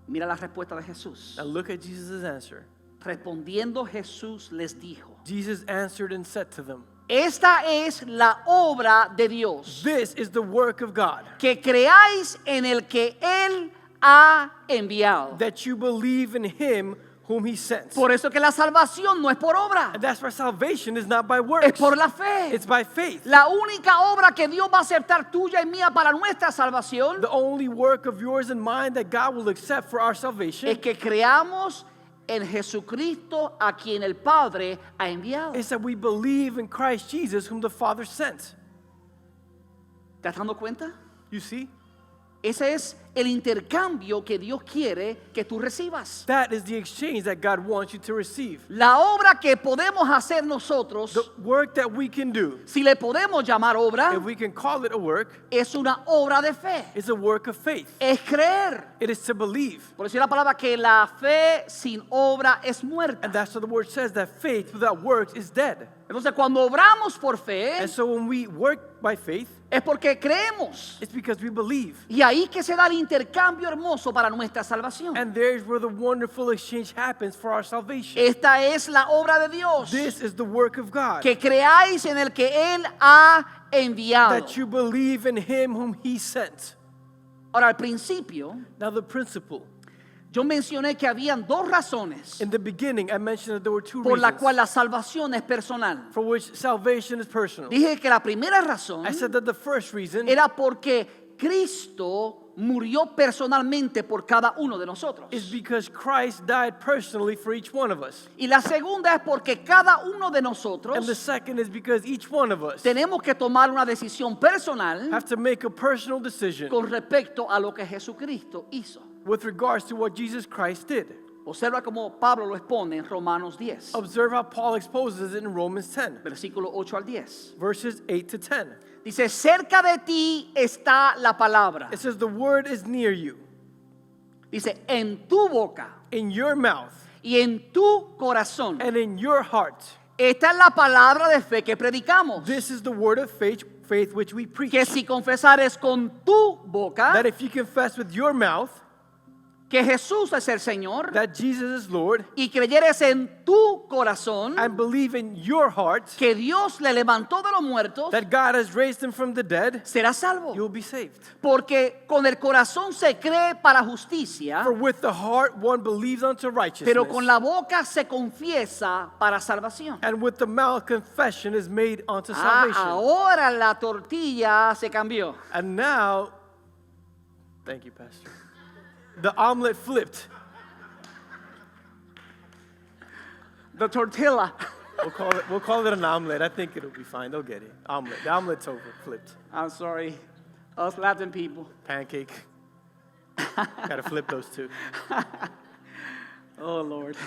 Mira la respuesta de Jesús. Now look at Jesus' answer. Respondiendo Jesús les dijo, Jesus answered and said to them, esta es la obra de Dios, This is the work of God, que creáis en el que Él ha enviado. that you believe in him whom he sent. Por eso que la salvación no es por obra, And that's why salvation is not by es works. por la fe. It's by faith. La única obra que Dios va a aceptar tuya y mía para nuestra salvación The only work of yours and mine that God will accept for our salvation es que creamos en Jesucristo a quien el Padre ha enviado. is that we believe in Christ Jesus whom the Father sent. ¿Te estás dando cuenta? You see? Ese es el intercambio que Dios quiere que tú recibas. That is the exchange that God wants you to receive. La obra que podemos hacer nosotros, The work that we can do, si le podemos llamar obra, if we can call it a work, es una obra de fe. is a work of faith. Es creer. It is to believe. Por decir la palabra que la fe sin obra es muerta. And that's what the word says, that faith without works is dead. Entonces cuando obramos por fe And so when we work by faith, es porque creemos. it's because we believe. Y ahí que se da el intercambio hermoso para nuestra salvación. And there's where the wonderful exchange happens for our salvation. Esta es la obra de Dios. This is the work of God, Que creáis en el que Él ha enviado. that you believe in him whom he sent. Ahora al principio Now the principle, Yo mencioné que habían dos razones In the beginning, I mentioned that there were two por la reasons cual la salvación es personal. for which salvation is personal. Dije que la primera razón I said that the first reason era porque Cristo murió personalmente por cada uno de nosotros. is because Christ died personally for each one of us. Y la segunda es porque cada uno de nosotros And the second is because each one of us tenemos que tomar una decisión personal have to make a personal decision con respecto a lo que Jesucristo hizo. with regards to what Jesus Christ did. Observa cómo Pablo lo expone en Romanos 10, Observe how Paul exposes it in Romans 10, versículo 8 al 10. verses 8 to 10. Dice, cerca de ti está la palabra. It says, the word is near you, Dice, en tu boca in your mouth y en tu corazón. and in your heart. Esta es la palabra de fe que predicamos. This is the word of faith which we preach. Que si confesares con tu boca That if you confess with your mouth que Jesús es el Señor that Jesus is Lord y creyeres en tu corazón and believe in your heart que Dios le levantó de los muertos, that God has raised him from the dead, serás salvo. you'll be saved. Porque con el corazón se cree para justicia, For with the heart one believes unto righteousness, pero con la boca se confiesa para salvación. and with the mouth confession is made unto salvation. Ahora la tortilla se cambió. And now, thank you, Pastor. The omelet flipped. The tortilla. We'll call it an omelet. I think it'll be fine. They'll get it. Omelet. The omelet's over. Flipped. I'm sorry, us Latin people. Pancake. Gotta flip those two. Oh, Lord.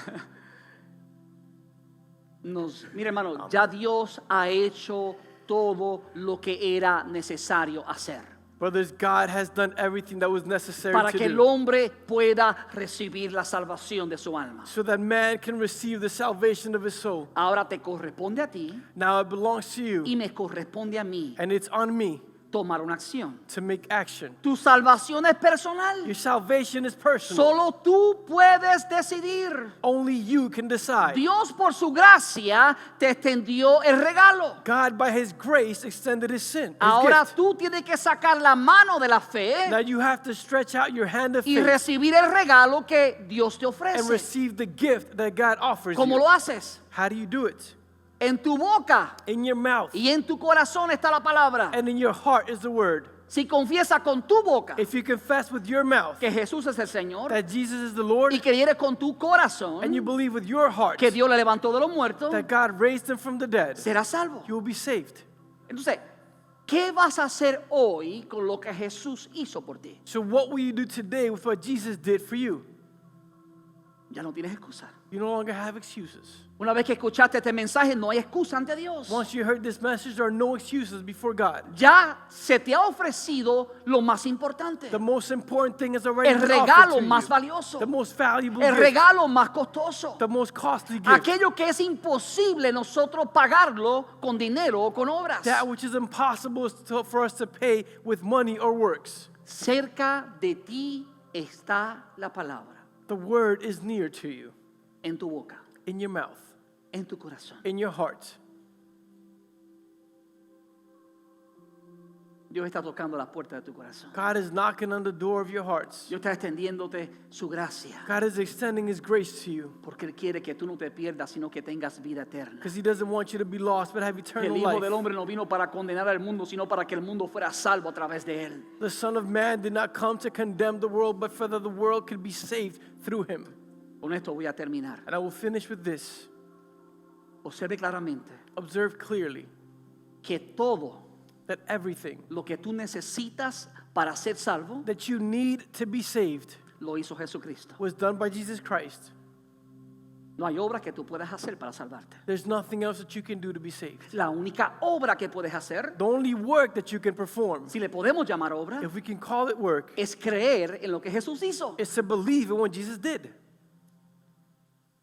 Mire, hermano, ya Dios ha hecho todo lo que era necesario hacer Brothers, God has done everything that was necessary para to que el do hombre pueda recibir la salvación de su alma. so that man can receive the salvation of his soul. Ahora te corresponde a ti Now it belongs to you, y me corresponde a mí and it's on me tomar una acción. to make action. Tu salvación es personal. Your salvation is personal. Solo tú puedes decidir. Only you can decide. Dios por su gracia te extendió el regalo. God, by his grace, extended his sin, his Ahora gift. tú tienes que sacar la mano de la fe Now you have to stretch out your hand of y faith recibir el regalo que Dios te and ofrece. receive the gift that God offers ¿Cómo you. lo haces? How do you do it? En tu boca In your mouth y en tu corazón está la palabra. and in your heart is the word. Si confiesas con tu boca If you confess with your mouth que Jesús es el Señor that Jesus is the Lord y creyeres con tu corazón and you believe with your heart que Dios le levantó de los muertos, that God raised him from the dead, serás salvo. you will be saved. Entonces, ¿qué vas a hacer hoy con lo que Jesús hizo por ti? So what will you do today with what Jesus did for you? Ya no tienes excusa. You no longer have excuses. Una vez que escuchaste este mensaje, no hay excusa ante Dios. Once you heard this message, there are no excuses before God. Ya se te ha ofrecido lo más importante. The most important thing is already El been regalo offered to más you. valioso. The most valuable El gift. regalo más costoso. The most costly gift. Aquello que es imposible nosotros pagarlo con dinero o con obras. That which is impossible for us to pay with money or works. Cerca de ti está la palabra. The word is near to you, En tu boca, in your mouth, en tu corazón. in your heart. Dios está tocando la puerta de tu corazón. God is knocking on the door of your hearts. Dios está extendiéndote su gracia. God is extending his grace to you Porque Él quiere que tú no te pierdas, sino que tengas vida eterna. because he doesn't want you to be lost but have El eternal Hijo del life. Hombre no vino para condenar al mundo, sino para que el mundo fuera salvo a través de Él. The Son of Man did not come to condemn the world but for that the world could be saved through him. Con esto voy a terminar. And I will finish with this. Observe claramente Observe clearly que todo that everything lo que tú necesitas para ser salvo, that you need to be saved lo hizo Jesucristo. was done by Jesus Christ. No hay obra que tú puedas hacer para salvarte. There's nothing else that you can do to be saved. La única obra que puedes hacer, The only work that you can perform, si le podemos llamar obra, if we can call it work, es creer en lo que Jesús hizo. is to believe in what Jesus did.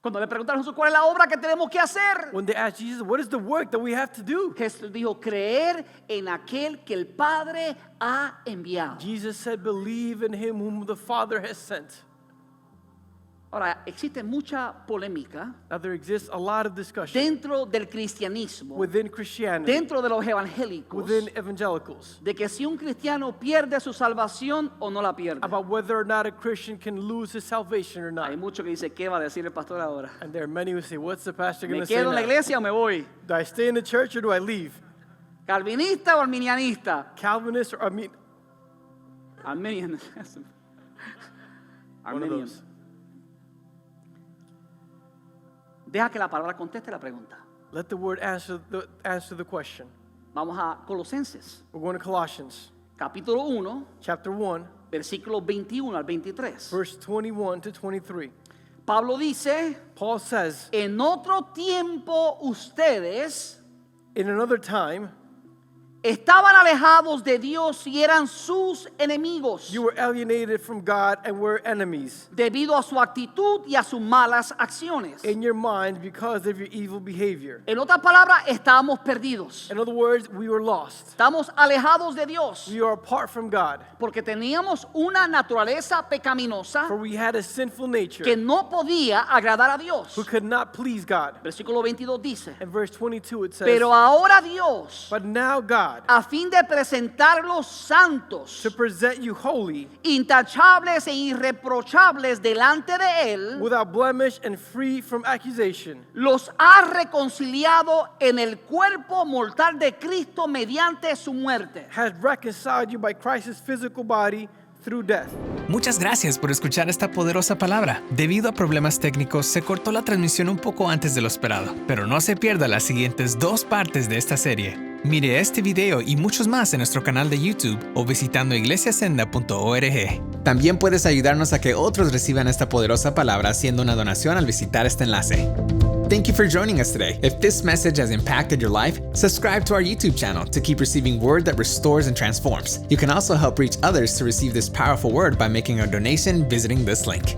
Cuando le preguntaron a Jesús cuál es la obra que tenemos que hacer, When they asked Jesus, what is the work that we have to do? Jesús dijo, creer en aquel que el Padre ha enviado. Jesus said, believe in him whom the Father has sent. Ahora, existe mucha polémica Now, there exists a lot of discussion dentro del cristianismo, within Christianity, dentro de los evangélicos, within evangelicals, de que si un cristiano pierde su salvación o no la pierde. about whether or not a Christian can lose his salvation or not. Hay mucho que dice, ¿qué va a decir el pastor ahora? And there are many who say, what's the pastor going ¿Me to say quedo en la now? iglesia o me voy? Do I stay in the church or do I leave? ¿Calvinista o arminianista? Calvinist or Arminian. one of Arminian. those. Deja que la palabra conteste la pregunta. Let the word answer the question. Vamos a Colosenses, We're going to Colossians capítulo 1, chapter 1, versículos 21 al 23. verse 21 to 23. Pablo dice, Paul says, en otro tiempo ustedes in another time, estaban alejados de Dios y eran sus enemigos you were alienated from God and were enemies debido a su actitud y a sus malas acciones. in your minds because of your evil behavior. En otras palabras, estábamos perdidos. In other words, we were lost. Estamos alejados de Dios We are apart from God, porque teníamos una naturaleza pecaminosa for we had a sinful nature que no podía agradar a Dios. who could not please God. Versículo 22 dice, In verse 22 it says, pero ahora Dios, but now God, a fin de presentarlos santos, to present you holy, intachables e irreprochables delante de Él, without blemish and free from accusation, los ha reconciliado en el cuerpo mortal de Cristo mediante su muerte. has reconciled you by Christ's physical body through death. Muchas gracias por escuchar esta poderosa palabra. Debido a problemas técnicos, se cortó la transmisión un poco antes de lo esperado, pero no se pierda las siguientes 2 partes de esta serie. Mire este video y muchos más en nuestro canal de YouTube o visitando iglesiasenda.org. También puedes ayudarnos a que otros reciban esta poderosa palabra haciendo una donación al visitar este enlace. Thank you for joining us today. If this message has impacted your life, subscribe to our YouTube channel to keep receiving word that restores and transforms. You can also help reach others to receive this powerful word by making a donation visiting this link.